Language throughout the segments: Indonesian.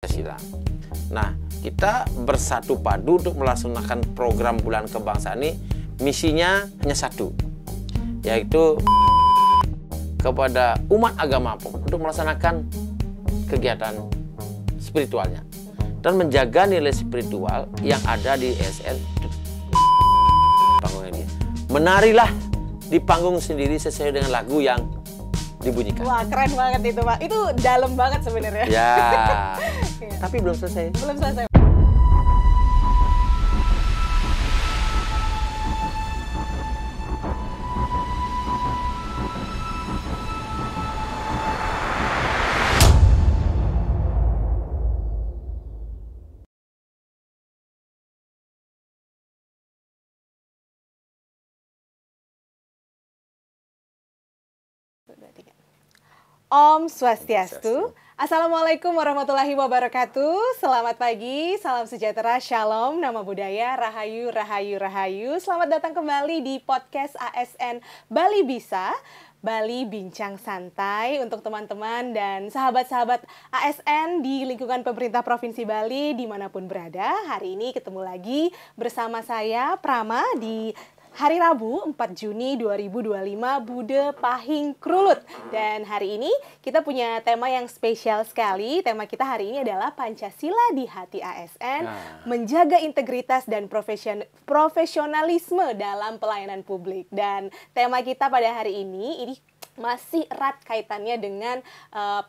Pancasila. Nah, kita bersatu padu untuk melaksanakan program Bulan Kebangsaan ini. Misinya hanya satu, yaitu kepada umat agama pun untuk melaksanakan kegiatan spiritualnya dan menjaga nilai spiritual yang ada di ASN. Panggungnya dia. Menarilah di panggung sendiri sesuai dengan lagu yang dibunyikan. Wah, keren banget itu, Pak. Itu dalam banget sebenarnya. Ya. Tapi belum selesai. Belum selesai. Om Swastiastu. Assalamualaikum warahmatullahi wabarakatuh. Selamat pagi, salam sejahtera, shalom, nama budaya, rahayu, rahayu, rahayu. Selamat datang kembali di podcast ASN Bali Bisa, Bali Bincang Santai untuk teman-teman dan sahabat-sahabat ASN di lingkungan pemerintah Provinsi Bali dimanapun berada. Hari ini ketemu lagi bersama saya, Prama, di hari Rabu 4 Juni 2025 Bude Pahing Krulut. Dan hari ini kita punya tema yang spesial sekali. Tema kita hari ini adalah Pancasila di Hati ASN, menjaga integritas dan profesionalisme dalam pelayanan publik. Dan tema kita pada hari ini masih erat kaitannya dengan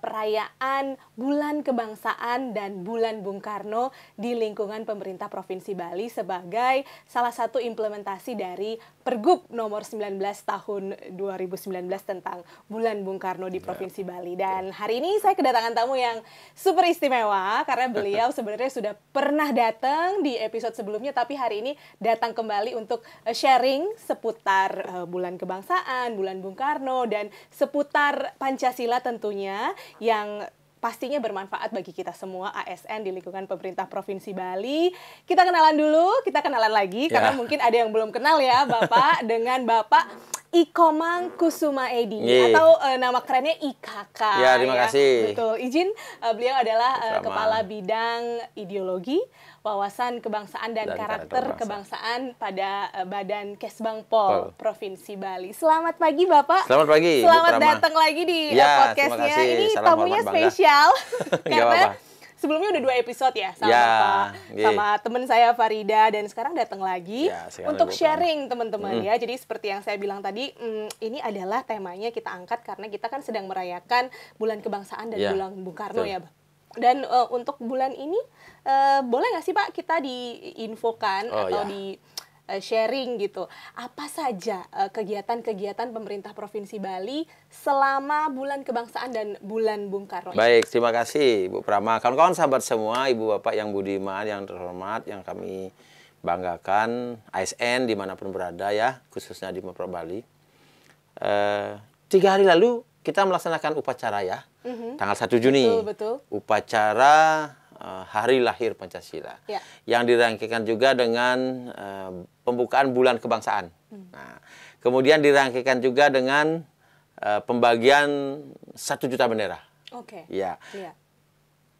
perayaan Bulan Kebangsaan dan Bulan Bung Karno di lingkungan pemerintah Provinsi Bali sebagai salah satu implementasi dari Pergub nomor 19 tahun 2019 tentang Bulan Bung Karno di Provinsi Bali. Dan hari ini saya kedatangan tamu yang super istimewa karena beliau sebenarnya sudah pernah datang di episode sebelumnya, tapi hari ini datang kembali untuk sharing seputar Bulan Kebangsaan, Bulan Bung Karno, dan seputar Pancasila tentunya yang pastinya bermanfaat bagi kita semua ASN di lingkungan pemerintah Provinsi Bali. Kita kenalan dulu, kita kenalan lagi karena mungkin ada yang belum kenal ya Bapak dengan Bapak Ikomang Kusuma Edi atau nama kerennya IKK. Ya, terima kasih. Betul, izin beliau adalah Kepala Bidang Ideologi, Wawasan Kebangsaan dan Karakter Kebangsaan pada Badan Kesbangpol Provinsi Bali. Selamat pagi Bapak. Selamat pagi. Selamat datang lagi di podcastnya. Ini tamunya spesial karena sebelumnya udah 2 episode ya sama sama teman saya Farida, dan sekarang datang lagi untuk sharing teman-teman ya. Jadi seperti yang saya bilang tadi, ini adalah temanya kita angkat karena kita kan sedang merayakan Bulan Kebangsaan dan Bulan Bung Karno ya. Dan untuk bulan ini boleh nggak sih Pak kita diinfokan atau di sharing gitu, apa saja kegiatan-kegiatan pemerintah Provinsi Bali selama Bulan Kebangsaan dan Bulan Bung Karno? Baik, terima kasih Bu Prama. Kawan-kawan sahabat semua, Ibu Bapak yang budiman, yang terhormat, yang kami banggakan, ASN dimanapun berada ya, khususnya di Mapro Bali. 3 hari lalu kita melaksanakan upacara ya, tanggal 1 Juni. Betul. Upacara Hari Lahir Pancasila, yang dirangkaikan juga dengan pembukaan Bulan Kebangsaan. Nah, kemudian dirangkaikan juga dengan pembagian 1 juta bendera. Ya.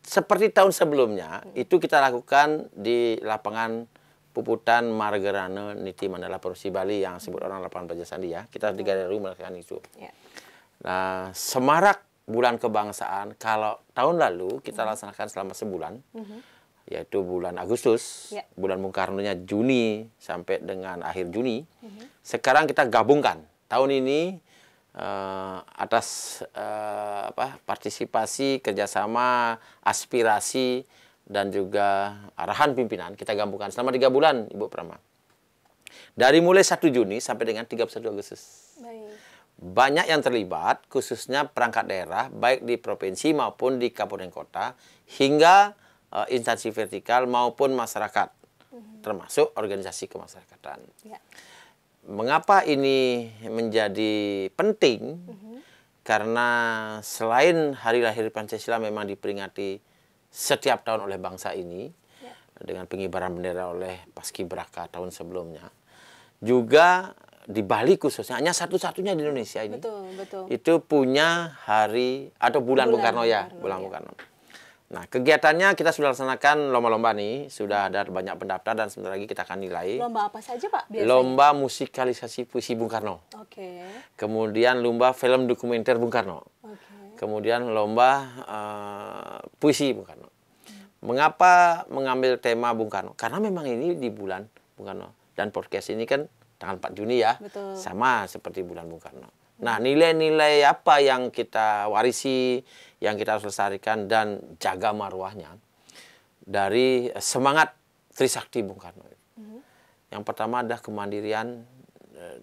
Seperti tahun sebelumnya, itu kita lakukan di lapangan Puputan Margarana Niti Mandala Provinsi Bali yang disebut orang lapangan Baja Sandi ya. Kita 3 hari melakukan itu. Nah, semarak Bulan Kebangsaan, kalau tahun lalu kita laksanakan selama sebulan, yaitu bulan Agustus, Bulan Bung Karno-nya Juni sampai dengan akhir Juni. Sekarang kita gabungkan tahun ini atas partisipasi, kerjasama, aspirasi, dan juga arahan pimpinan, kita gabungkan selama 3 bulan, Ibu Prama. Dari mulai 1 Juni sampai dengan 31 Agustus. Banyak yang terlibat, khususnya perangkat daerah, baik di provinsi maupun di kabupaten kota, hingga instansi vertikal maupun masyarakat, termasuk organisasi kemasyarakatan. Mengapa ini menjadi penting? Karena selain Hari Lahir Pancasila memang diperingati setiap tahun oleh bangsa ini, dengan pengibaran bendera oleh Paskibraka tahun sebelumnya, juga di Bali khususnya, hanya satu-satunya di Indonesia ini, betul. itu punya hari atau Bulan Bung Karno ya, Bulan Bung Karno. Nah, kegiatannya kita sudah laksanakan lomba-lomba nih, sudah ada banyak pendaftar dan sebentar lagi kita akan nilai. Lomba apa saja Pak biasanya? Lomba musikalisasi puisi Bung Karno. Oke. Kemudian lomba film dokumenter Bung Karno. Oke. Kemudian lomba puisi Bung Karno. Mengapa mengambil tema Bung Karno? Karena memang ini di bulan Bung Karno. Dan podcast ini kan tanggal 4 Juni ya. Betul. Sama seperti bulan Bung Karno. Nah, nilai-nilai apa yang kita warisi, yang kita harus lestarikan dan jaga marwahnya dari semangat Trisakti Bung Karno. Yang pertama adalah kemandirian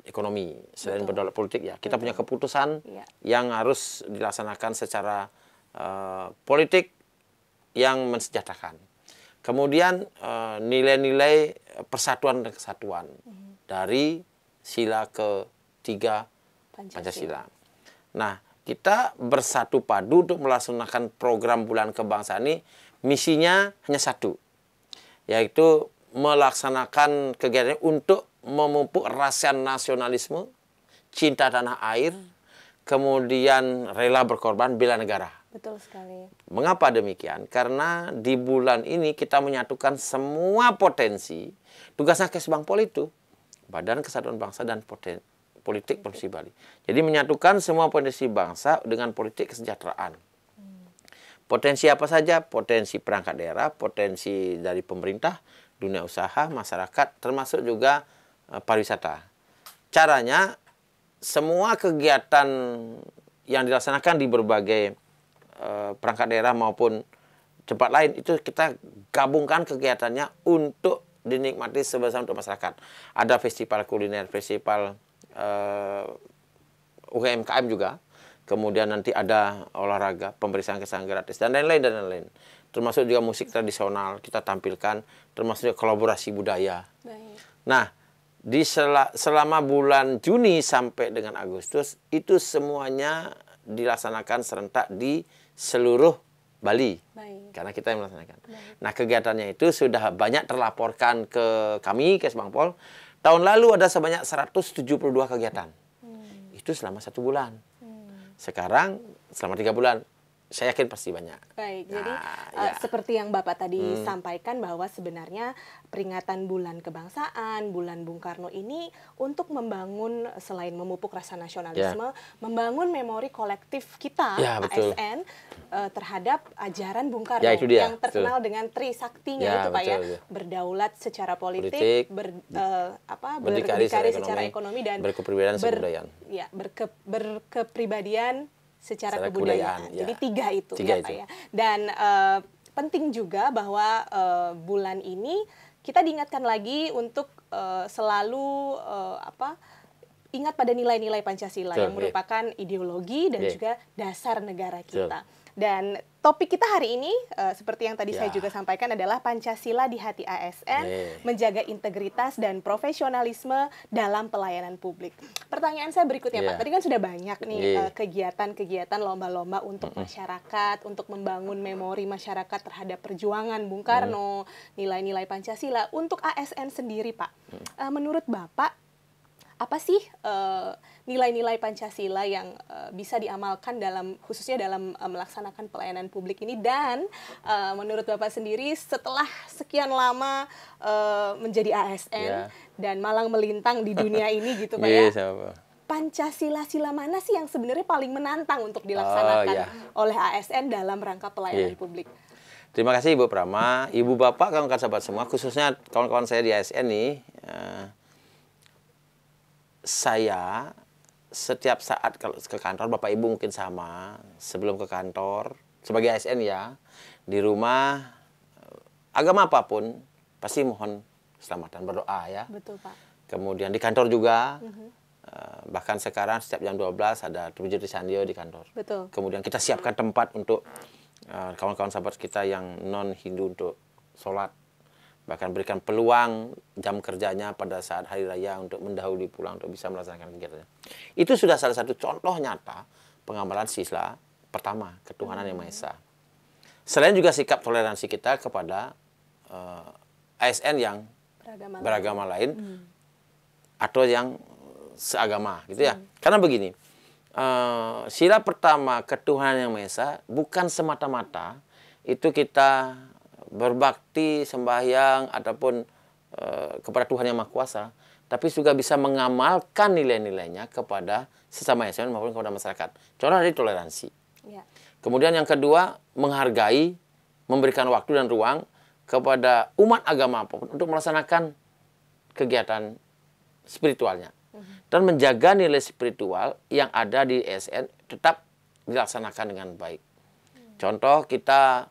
ekonomi. Selain berdaulat politik ya, kita punya keputusan yang harus dilaksanakan secara politik yang mensejahterakan. Kemudian nilai-nilai persatuan dan kesatuan dari sila ketiga Pancasila. Nah, kita bersatu padu untuk melaksanakan program Bulan Kebangsaan ini, misinya hanya satu, yaitu melaksanakan kegiatan untuk memupuk rasa nasionalisme, cinta tanah air, kemudian rela berkorban bela negara. Betul sekali. Mengapa demikian? Karena di bulan ini kita menyatukan semua potensi. Tugasnya Kesbangpol itu Badan Kesatuan Bangsa dan Politik Provinsi Bali. Jadi menyatukan semua potensi bangsa dengan politik kesejahteraan. Potensi apa saja? Potensi perangkat daerah, potensi dari pemerintah, dunia usaha, masyarakat, termasuk juga pariwisata. Caranya, semua kegiatan yang dilaksanakan di berbagai perangkat daerah maupun tempat lain, itu kita gabungkan kegiatannya untuk dinikmati sebesar untuk masyarakat. Ada festival kuliner, festival UMKM juga. Kemudian nanti ada olahraga, pemeriksaan kesehatan gratis, dan lain-lain dan lain-lain. Termasuk juga musik tradisional kita tampilkan, termasuk juga kolaborasi budaya. Baik. Nah, di selama bulan Juni sampai dengan Agustus, itu semuanya dilaksanakan serentak di seluruh Bali. Baik. Karena kita yang melaksanakan. Baik. Nah, kegiatannya itu sudah banyak terlaporkan ke kami, Kesbangpol. Tahun lalu ada sebanyak 172 kegiatan. Itu selama 1 bulan. Sekarang selama 3 bulan. Saya yakin pasti banyak. Baik, jadi seperti yang Bapak tadi sampaikan bahwa sebenarnya peringatan Bulan Kebangsaan, Bulan Bung Karno ini untuk membangun, selain memupuk rasa nasionalisme, membangun memori kolektif kita, ASN, terhadap ajaran Bung Karno yang terkenal dengan Trisaktinya itu Pak ya, berdaulat secara politik, berdikari secara ekonomi dan berkepribadian secara kebudayaan. Jadi 3 itu ya Pak ya. Dan penting juga bahwa bulan ini kita diingatkan lagi untuk selalu ingat pada nilai-nilai Pancasila yang merupakan ideologi dan juga dasar negara kita. Dan topik kita hari ini, seperti yang tadi saya juga sampaikan, adalah Pancasila di hati ASN, menjaga integritas dan profesionalisme dalam pelayanan publik. Pertanyaan saya berikutnya Pak, tadi kan sudah banyak nih kegiatan-kegiatan lomba-lomba untuk masyarakat, untuk membangun memori masyarakat terhadap perjuangan Bung Karno, nilai-nilai Pancasila. Untuk ASN sendiri Pak, menurut Bapak, apa sih nilai-nilai Pancasila yang bisa diamalkan khususnya dalam melaksanakan pelayanan publik ini, dan menurut Bapak sendiri setelah sekian lama menjadi ASN dan malang melintang di dunia ini gitu Pak ya, Pancasila-sila mana sih yang sebenarnya paling menantang untuk dilaksanakan oleh ASN dalam rangka pelayanan publik? Terima kasih Ibu Prama, Ibu Bapak, kawan-kawan sahabat semua, khususnya kawan-kawan saya di ASN nih. Saya setiap saat kalau ke kantor, Bapak Ibu mungkin sama, sebelum ke kantor, sebagai ASN ya, di rumah, agama apapun, pasti mohon keselamatan, berdoa ya. Betul Pak. Kemudian di kantor juga, bahkan sekarang setiap jam 12 ada Trujur di Sandio di kantor. Betul. Kemudian kita siapkan tempat untuk kawan-kawan sahabat kita yang non-Hindu untuk sholat. Bahkan berikan peluang jam kerjanya pada saat hari raya untuk mendahului pulang untuk bisa melaksanakan kegiatannya. Itu sudah salah satu contoh nyata pengamalan sila pertama, ketuhanan yang Maha Esa. Selain juga sikap toleransi kita kepada ASN yang beragama lain atau yang seagama gitu ya. Karena begini, sila pertama ketuhanan yang Maha Esa bukan semata-mata itu kita berbakti, sembahyang, ataupun kepada Tuhan Yang Maha Kuasa, tapi juga bisa mengamalkan nilai-nilainya kepada sesama ASN maupun kepada masyarakat. Contoh dari toleransi. Ya. Kemudian yang kedua, menghargai, memberikan waktu dan ruang kepada umat agama apapun untuk melaksanakan kegiatan spiritualnya. Dan menjaga nilai spiritual yang ada di ASN tetap dilaksanakan dengan baik. Contoh, kita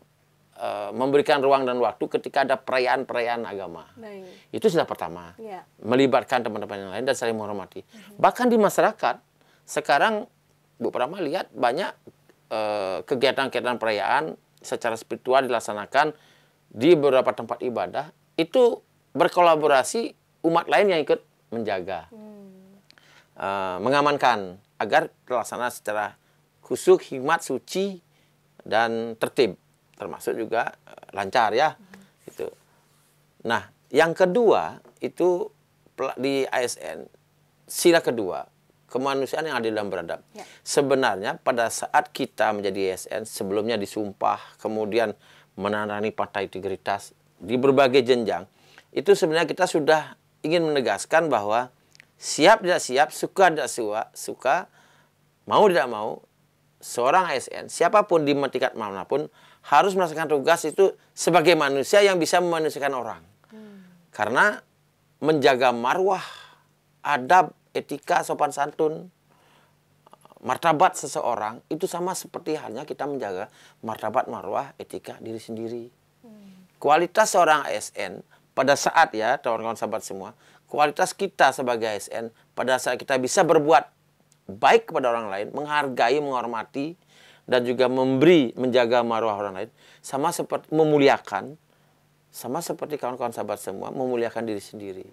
memberikan ruang dan waktu ketika ada perayaan-perayaan agama. Baik. Itu sudah pertama. Ya. Melibatkan teman-teman yang lain dan saling menghormati. Bahkan di masyarakat, sekarang Bu Prama lihat banyak kegiatan-kegiatan perayaan secara spiritual dilaksanakan di beberapa tempat ibadah. Itu berkolaborasi umat lain yang ikut menjaga. Mengamankan agar terlaksana secara khusyuk, hikmat, suci, dan tertib. Termasuk juga lancar ya. Gitu. Nah, yang kedua itu di ASN, sila kedua, kemanusiaan yang adil dan beradab. Ya. Sebenarnya pada saat kita menjadi ASN, sebelumnya disumpah, kemudian menandani partai integritas di berbagai jenjang, itu sebenarnya kita sudah ingin menegaskan bahwa siap tidak siap, suka tidak suka, mau tidak mau, seorang ASN, siapapun di tingkat manapun, harus melaksanakan tugas itu sebagai manusia yang bisa memanusiakan orang. Karena menjaga marwah, adab, etika, sopan santun, martabat seseorang, itu sama seperti halnya kita menjaga martabat, marwah, etika diri sendiri. Kualitas seorang ASN, pada saat ya, kawan-kawan sahabat semua, kualitas kita sebagai ASN, pada saat kita bisa berbuat baik kepada orang lain, menghargai, menghormati, dan juga memberi, menjaga marwah orang lain, sama seperti memuliakan, sama seperti kawan-kawan sahabat semua, memuliakan diri sendiri.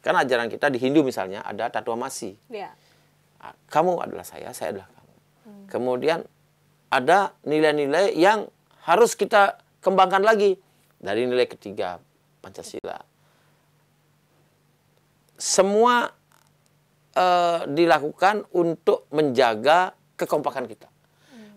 Karena ajaran kita di Hindu misalnya, ada tatuamasi. Ya. Kamu adalah saya adalah kamu. Kemudian ada nilai-nilai yang harus kita kembangkan lagi. Dari nilai ketiga, Pancasila. Semua dilakukan untuk menjaga kekompakan kita.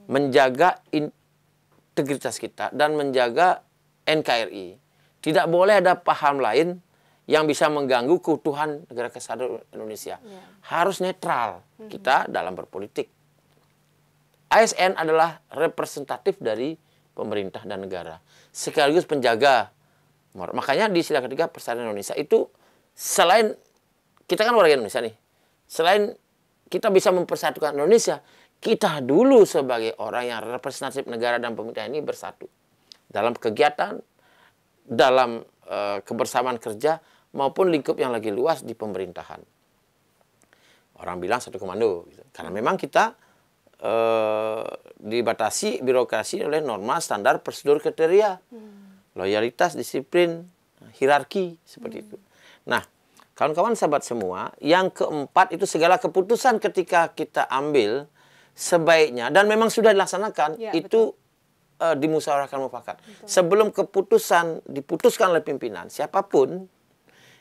Menjaga integritas kita dan menjaga NKRI. Tidak boleh ada paham lain yang bisa mengganggu keutuhan negara kesatuan Indonesia. Ya. Harus netral kita dalam berpolitik. ASN adalah representatif dari pemerintah dan negara. Sekaligus penjaga. Makanya di sila ketiga Persatuan Indonesia itu selain kita kan warga Indonesia nih. Selain kita bisa mempersatukan Indonesia, kita dulu sebagai orang yang representatif negara dan pemerintah ini bersatu. Dalam kegiatan, dalam kebersamaan kerja, maupun lingkup yang lagi luas di pemerintahan. Orang bilang satu komando. Gitu. Karena memang kita dibatasi birokrasi oleh norma, standar, prosedur, kriteria. Loyalitas, disiplin, hierarki, seperti itu. Nah, kawan-kawan sahabat semua, yang keempat itu segala keputusan ketika kita ambil, sebaiknya, dan memang sudah dilaksanakan, ya, itu dimusyawarahkan mufakat. Sebelum keputusan diputuskan oleh pimpinan, siapapun,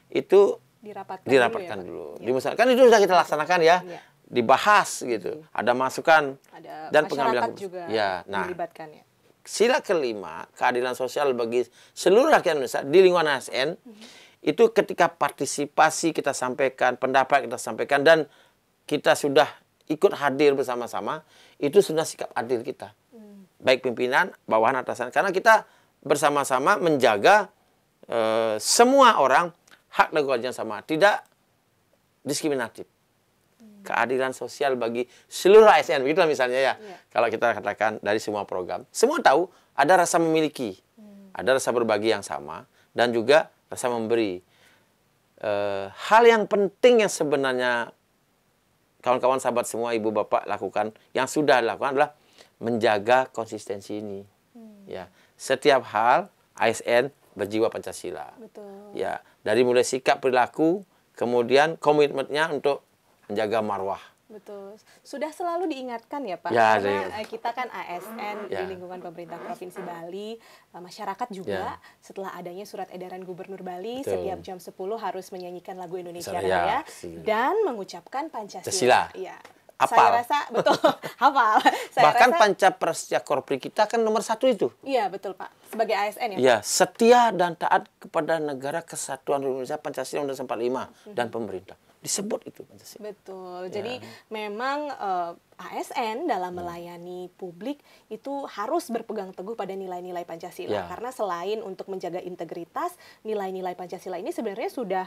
itu dirapatkan dulu. Ya. Dimusyawarahkan itu sudah kita laksanakan ya. Ya. Dibahas gitu. Ada masukan. Ada dan pengambilan juga ya, nah, dilibatkan ya. Sila kelima, keadilan sosial bagi seluruh rakyat Indonesia di lingkungan ASN, itu ketika partisipasi kita sampaikan, pendapat kita sampaikan, dan kita sudah ikut hadir bersama-sama, itu sudah sikap adil kita. Baik pimpinan, bawahan, atasan. Karena kita bersama-sama menjaga semua orang hak dan kewajiban sama. Tidak diskriminatif. Keadilan sosial bagi seluruh ASN. Begitulah misalnya ya. Kalau kita katakan dari semua program. Semua tahu ada rasa memiliki. Ada rasa berbagi yang sama. Dan juga rasa memberi. Hal yang penting yang sebenarnya kawan-kawan sahabat semua, ibu bapak lakukan, yang sudah dilakukan adalah menjaga konsistensi ini. Ya, setiap hal ASN berjiwa Pancasila. Betul. Ya, dari mulai sikap perilaku, kemudian komitmennya untuk menjaga marwah. Betul. Sudah selalu diingatkan ya Pak, ya, karena kita kan ASN di lingkungan pemerintah Provinsi Bali, masyarakat juga setelah adanya surat edaran Gubernur Bali, setiap jam 10 harus menyanyikan lagu Indonesia Raya dan mengucapkan Pancasila. Ya. saya rasa betul hafal. Bahkan Pancaprasya Korpri kita kan nomor 1 itu. Iya betul Pak, sebagai ASN ya. Ya, setia dan taat kepada negara kesatuan Republik Indonesia, Pancasila Undang-Undang 45 dan pemerintah. Disebut itu Pancasila. Betul. Jadi memang ASN dalam melayani publik itu harus berpegang teguh pada nilai-nilai Pancasila. Karena selain untuk menjaga integritas, nilai-nilai Pancasila ini sebenarnya sudah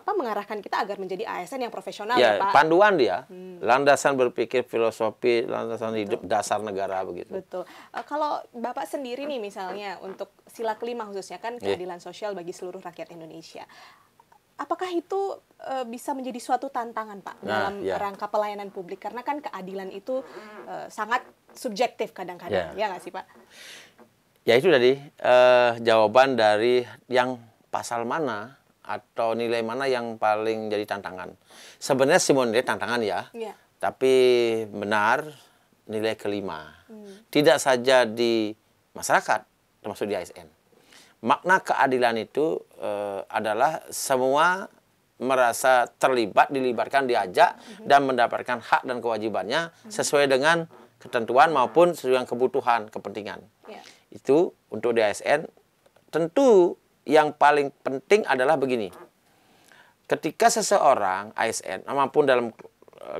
mengarahkan kita agar menjadi ASN yang profesional ya Pak. Panduan dia, landasan berpikir, filosofi, landasan hidup, dasar negara begitu. Betul. Kalau Bapak sendiri nih misalnya untuk sila kelima khususnya kan keadilan sosial bagi seluruh rakyat Indonesia. Apakah itu bisa menjadi suatu tantangan Pak dalam rangka pelayanan publik? Karena kan keadilan itu sangat subjektif kadang-kadang, ya nggak sih Pak? Ya itu tadi jawaban dari yang pasal mana atau nilai mana yang paling jadi tantangan. Sebenarnya semua nilai tantangan ya, tapi benar nilai kelima. Tidak saja di masyarakat, termasuk di ASN. Makna keadilan itu adalah semua merasa terlibat, dilibatkan, diajak, dan mendapatkan hak dan kewajibannya sesuai dengan ketentuan maupun sesuai dengan kebutuhan, kepentingan. Itu untuk di ASN. Tentu yang paling penting adalah begini. Ketika seseorang ASN, maupun dalam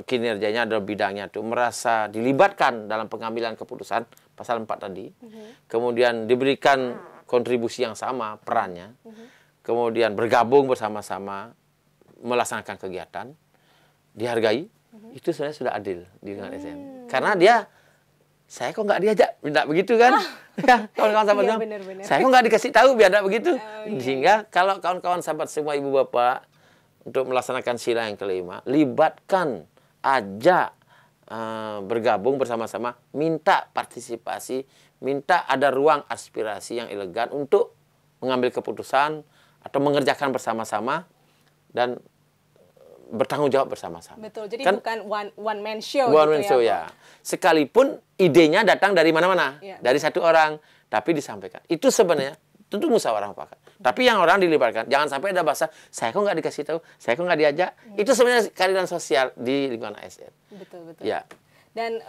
kinerjanya dalam bidangnya itu merasa dilibatkan dalam pengambilan keputusan, pasal 4 tadi, kemudian diberikan kontribusi yang sama perannya, kemudian bergabung bersama-sama melaksanakan kegiatan, dihargai, itu sebenarnya sudah adil di lingkungan ASN. Karena dia, saya kok nggak diajak, tidak begitu kan? Ya, kawan-kawan sahabat semua, saya kok nggak dikasih tahu biar tidak begitu. Sehingga kalau kawan-kawan sahabat semua, ibu bapak, untuk melaksanakan sila yang kelima, libatkan, ajak, bergabung bersama-sama, minta partisipasi, minta ada ruang aspirasi yang elegan untuk mengambil keputusan atau mengerjakan bersama-sama dan bertanggung jawab bersama-sama. Betul, jadi kan, bukan one man show one man show ya. Sekalipun idenya datang dari mana-mana, dari satu orang, tapi disampaikan. Itu sebenarnya tentu musyawarah mufakat. Tapi yang orang dilibatkan, jangan sampai ada bahasa, saya kok nggak dikasih tahu, saya kok nggak diajak. Itu sebenarnya keadilan sosial di lingkungan ASN. Betul, betul. Ya. Dan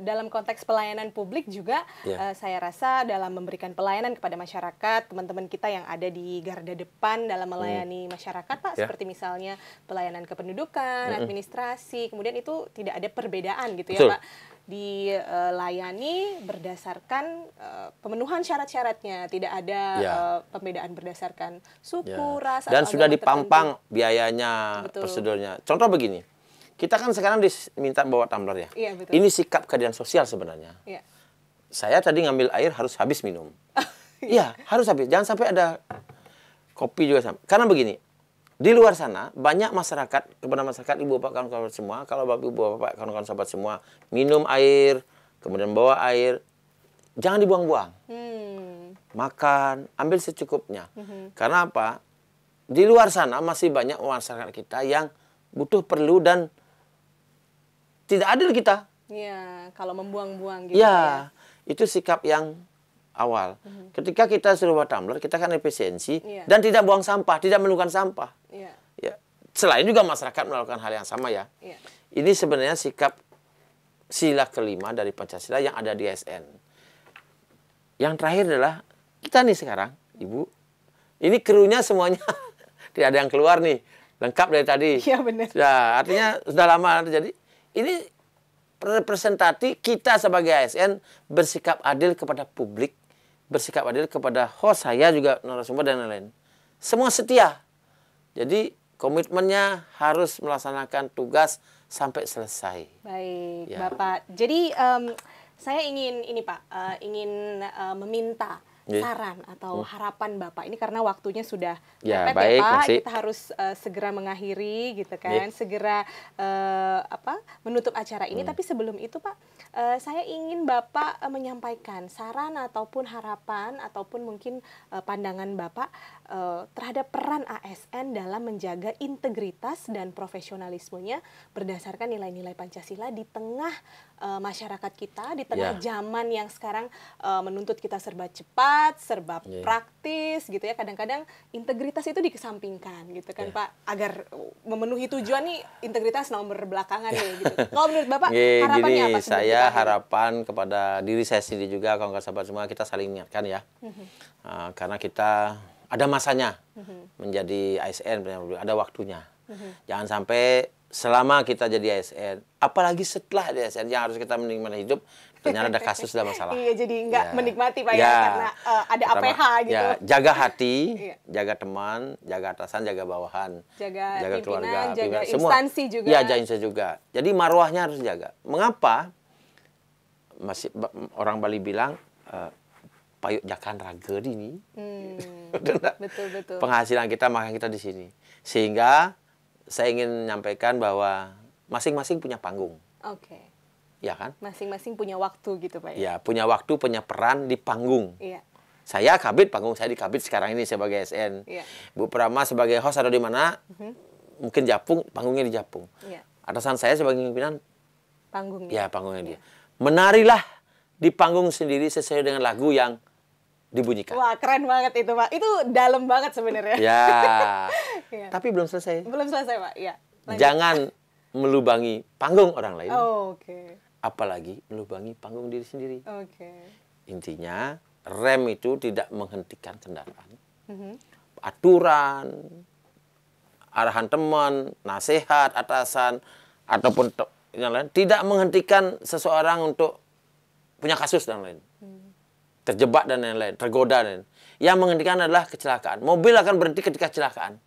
dalam konteks pelayanan publik juga, saya rasa dalam memberikan pelayanan kepada masyarakat, teman-teman kita yang ada di garda depan dalam melayani masyarakat, Pak, seperti misalnya pelayanan kependudukan, administrasi, kemudian itu tidak ada perbedaan gitu ya, Pak. Dilayani berdasarkan pemenuhan syarat-syaratnya, tidak ada pembedaan berdasarkan suku, ras, dan sudah dipampang biayanya, prosedurnya. Contoh begini, kita kan sekarang diminta bawa tumbler ya. Iya, betul. Ini sikap keadilan sosial sebenarnya. Iya. Saya tadi ngambil air harus habis minum. Iya, harus habis. Jangan sampai ada kopi juga sama. Karena begini, di luar sana banyak masyarakat, kepada masyarakat ibu bapak kawan-kawan semua, kalau bapak ibu bapak kawan-kawan sahabat semua minum air, kemudian bawa air, jangan dibuang-buang. Makan, ambil secukupnya. Karena apa? Di luar sana masih banyak masyarakat kita yang butuh, perlu, dan tidak adil kita. Iya, kalau membuang-buang gitu ya. Itu sikap yang awal. Ketika kita sudah buat tumbler, kita kan efisiensi dan tidak buang sampah, tidak menumpukan sampah. Ya. Selain juga masyarakat melakukan hal yang sama ya. Ini sebenarnya sikap sila kelima dari Pancasila yang ada di ASN. Yang terakhir adalah kita nih sekarang, Ibu. Ini krunya semuanya tidak ada yang keluar nih. Lengkap dari tadi. Iya benar. Ya, artinya sudah lama terjadi. Ini representasi kita sebagai ASN bersikap adil kepada publik, bersikap adil kepada host, saya juga narasumber dan lain-lain. Semua setia. Jadi komitmennya harus melaksanakan tugas sampai selesai. Baik, Bapak. Jadi saya ingin ini Pak, meminta saran atau harapan Bapak ini karena waktunya sudah mepet baik, ya Pak, masih. kita harus segera mengakhiri gitu kan, segera menutup acara ini. Tapi sebelum itu Pak, saya ingin Bapak menyampaikan saran ataupun harapan ataupun mungkin pandangan Bapak terhadap peran ASN dalam menjaga integritas dan profesionalismenya berdasarkan nilai-nilai Pancasila di tengah masyarakat kita, di tengah zaman yang sekarang menuntut kita serba cepat, cepat, serba praktis gitu ya. Kadang-kadang integritas itu dikesampingkan gitu kan Pak, agar memenuhi tujuan nih integritas nomor belakangan nih gitu. Kalau menurut Bapak harapannya apa? Saya harapan kepada diri saya sendiri juga, kawan-kawan sahabat semua, kita saling mengingatkan ya. Karena kita ada masanya menjadi ASN, ada waktunya. Jangan sampai selama kita jadi ASN, apalagi setelah di ASN yang harus kita menikmati hidup, ternyata ada kasus, ada masalah. Iya, jadi nggak menikmati Pak ya, karena ada APH gitu. Ya, jaga hati, jaga teman, jaga atasan, jaga bawahan, jaga keluarga, jaga semua. instansi juga. Ya, jaga instansi juga. Jadi marwahnya harus jaga. Mengapa? Masih orang Bali bilang payuk jakan raga ini. Betul. Penghasilan kita, maka kita di sini. Sehingga saya ingin menyampaikan bahwa masing-masing punya panggung. Oke. Ya kan? Masing-masing punya waktu gitu Pak ya? Ya, punya waktu, punya peran di panggung. Iya. Saya kabit, panggung saya di kabit sekarang ini sebagai SN. Iya. Bu Prama sebagai host atau di mana, mungkin Japung, panggungnya di Japung. Iya. Atasan saya sebagai pimpinan, panggungnya. Ya, panggungnya dia. Menarilah di panggung sendiri sesuai dengan lagu yang dibunyikan. Wah, keren banget itu Pak. Itu dalam banget sebenarnya. Ya. Tapi belum selesai. Belum selesai Pak. Ya. Jangan melubangi panggung orang lain. Oke. Apalagi melubangi panggung diri sendiri. Oke. Intinya rem itu tidak menghentikan kendaraan. Aturan, arahan teman, nasihat atasan ataupun yang lain tidak menghentikan seseorang untuk punya kasus dan lain. Terjebak dan lain-lain, tergoda dan lain. Yang menghentikan adalah kecelakaan. Mobil akan berhenti ketika kecelakaan.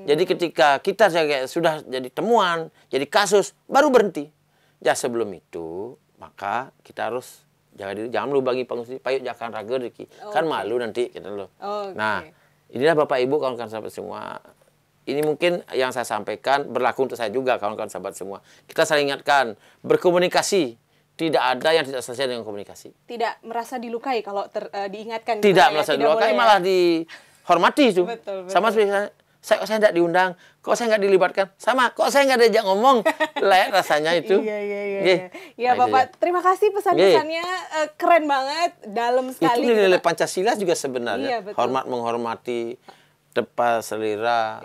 Jadi ketika kita sudah jadi temuan, jadi kasus, baru berhenti. Ya sebelum itu, maka kita harus jaga diri, jangan melubangi panggung sendiri, payuk jakan raga rezeki. Kan malu nanti gitu loh. Nah, inilah Bapak Ibu kawan-kawan sahabat semua. Ini mungkin yang saya sampaikan berlaku untuk saya juga kawan-kawan sahabat semua. Kita saling ingatkan, berkomunikasi. Tidak ada yang tidak selesai dengan komunikasi. Tidak merasa dilukai kalau diingatkan. Tidak merasa dilukai, malah dihormati itu. Betul. Sama seperti saya tidak diundang, kok saya nggak dilibatkan. Sama, kok saya nggak diajak ngomong. Layak rasanya itu. Iya. Ya Bapak, terima kasih pesan-pesannya. Keren banget, dalam sekali. Itu nilai Pancasila juga sebenarnya. Iya, hormat, menghormati, tepat selera,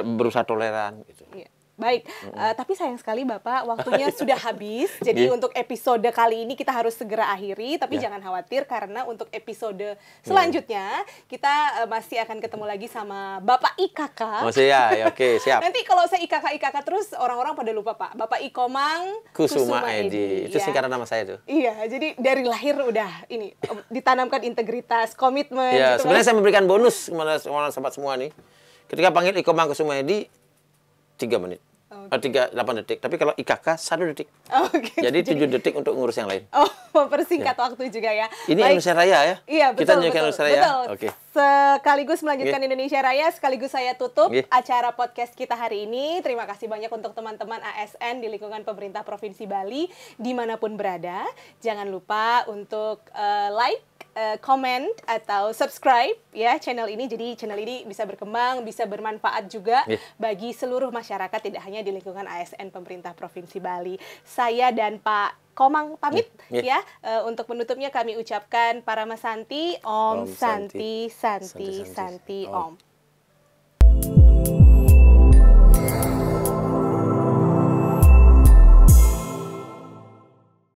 berusaha toleran. Gitu. Iya. Baik, tapi sayang sekali Bapak, waktunya sudah habis. Jadi untuk episode kali ini kita harus segera akhiri. Tapi jangan khawatir karena untuk episode selanjutnya kita masih akan ketemu lagi sama Bapak IKK. Oh ya, oke, siap. Nanti kalau saya IKK terus orang-orang pada lupa Pak. Bapak Ikomang Kusuma Edi. Itu singkatan nama saya tuh. Iya, jadi dari lahir udah ini ditanamkan integritas, komitmen. Ya, gitu sebenarnya saya memberikan bonus kepada sahabat semua nih. Ketika panggil Ikomang Kusuma Edi, 3 menit. 8 detik. Tapi kalau IKK 1 detik. Jadi 7 detik untuk ngurus yang lain. Mempersingkat waktu juga ya. Ini Indonesia Raya ya? Iya, betul. Kita nyanyikan Indonesia Raya. Betul. Sekaligus melanjutkan Indonesia Raya, sekaligus saya tutup acara podcast kita hari ini. Terima kasih banyak untuk teman-teman ASN di lingkungan pemerintah Provinsi Bali, dimanapun berada. Jangan lupa untuk like, comment atau subscribe ya channel ini. Jadi channel ini bisa berkembang, bisa bermanfaat juga bagi seluruh masyarakat, tidak hanya di lingkungan ASN pemerintah Provinsi Bali. Saya dan Pak Komang pamit ya. Untuk penutupnya kami ucapkan Paramasanti Om Santi Santi Santi Om.